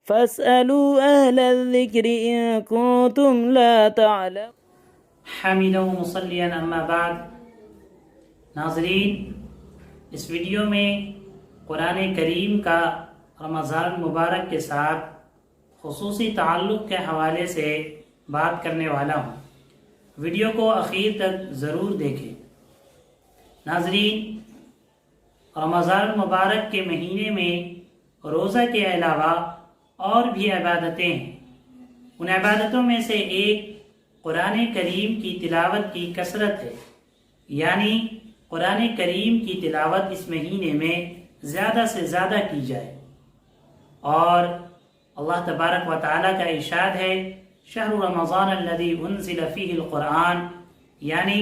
فاسألوا أهل الذكر إن كنتم لا تعلمون. حامدا و مصلیا اما بعد. ناظرین، اس ویڈیو میں قرآن کریم کا رمضان المبارک کے ساتھ خصوصی تعلق کے حوالے سے بات کرنے والا ہوں. ویڈیو کو آخر تک ضرور دیکھیں. ناظرین، رمضان المبارک کے مہینے میں روزہ کے علاوہ اور بھی عبادتیں ہیں. ان عبادتوں میں سے ایک قرآن کریم کی تلاوت کی کثرت ہے، یعنی قرآن کریم کی تلاوت اس مہینے میں زیادہ سے زیادہ کی جائے. اور اللہ تبارک و تعالیٰ کا ارشاد ہے، شہر رمضان الذی انزل فیہ القرآن، یعنی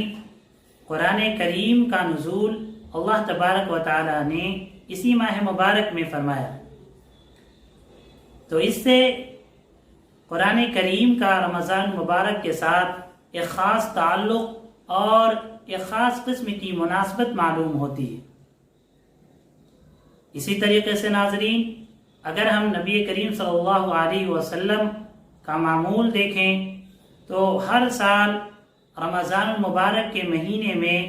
قرآن کریم کا نزول اللہ تبارک و تعالیٰ نے اسی ماہ مبارک میں فرمایا. تو اس سے قرآن کریم کا رمضان مبارک کے ساتھ ایک خاص تعلق اور ایک خاص قسم کی مناسبت معلوم ہوتی ہے. اسی طریقے سے ناظرین، اگر ہم نبی کریم صلی اللہ علیہ وسلم کا معمول دیکھیں تو ہر سال رمضان المبارک کے مہینے میں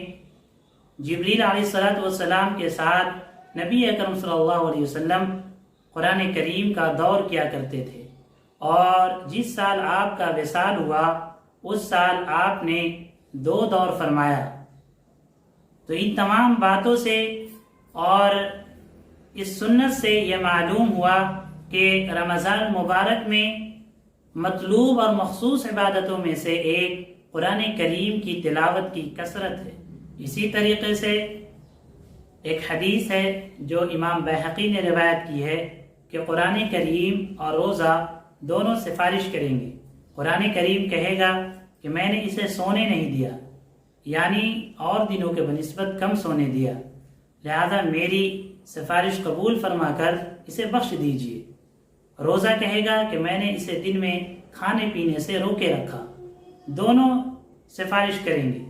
جبریل علیہ السلام کے ساتھ نبی اکرم صلی اللہ علیہ وسلم قرآن کریم کا دور کیا کرتے تھے. اور جس سال آپ کا وصال ہوا اس سال آپ نے 2 دور فرمایا. تو ان تمام باتوں سے اور اس سنت سے یہ معلوم ہوا کہ رمضان مبارک میں مطلوب اور مخصوص عبادتوں میں سے ایک قرآن کریم کی تلاوت کی کثرت ہے. اسی طریقے سے ایک حدیث ہے جو امام بیہقی نے روایت کی ہے کہ قرآن کریم اور روزہ دونوں سفارش کریں گے. قرآن کریم کہے گا کہ میں نے اسے سونے نہیں دیا، یعنی اور دنوں کے بنسبت کم سونے دیا، لہذا میری سفارش قبول فرما کر اسے بخش دیجیے. روزہ کہے گا کہ میں نے اسے دن میں کھانے پینے سے روکے رکھا. دونوں سفارش کریں گے.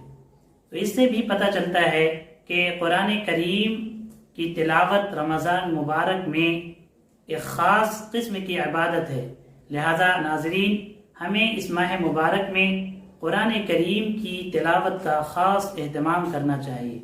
تو اس سے بھی پتہ چلتا ہے کہ قرآن کریم کی تلاوت رمضان مبارک میں ایک خاص قسم کی عبادت ہے. لہذا ناظرین، ہمیں اس ماہ مبارک میں قرآن کریم کی تلاوت کا خاص اہتمام کرنا چاہیے.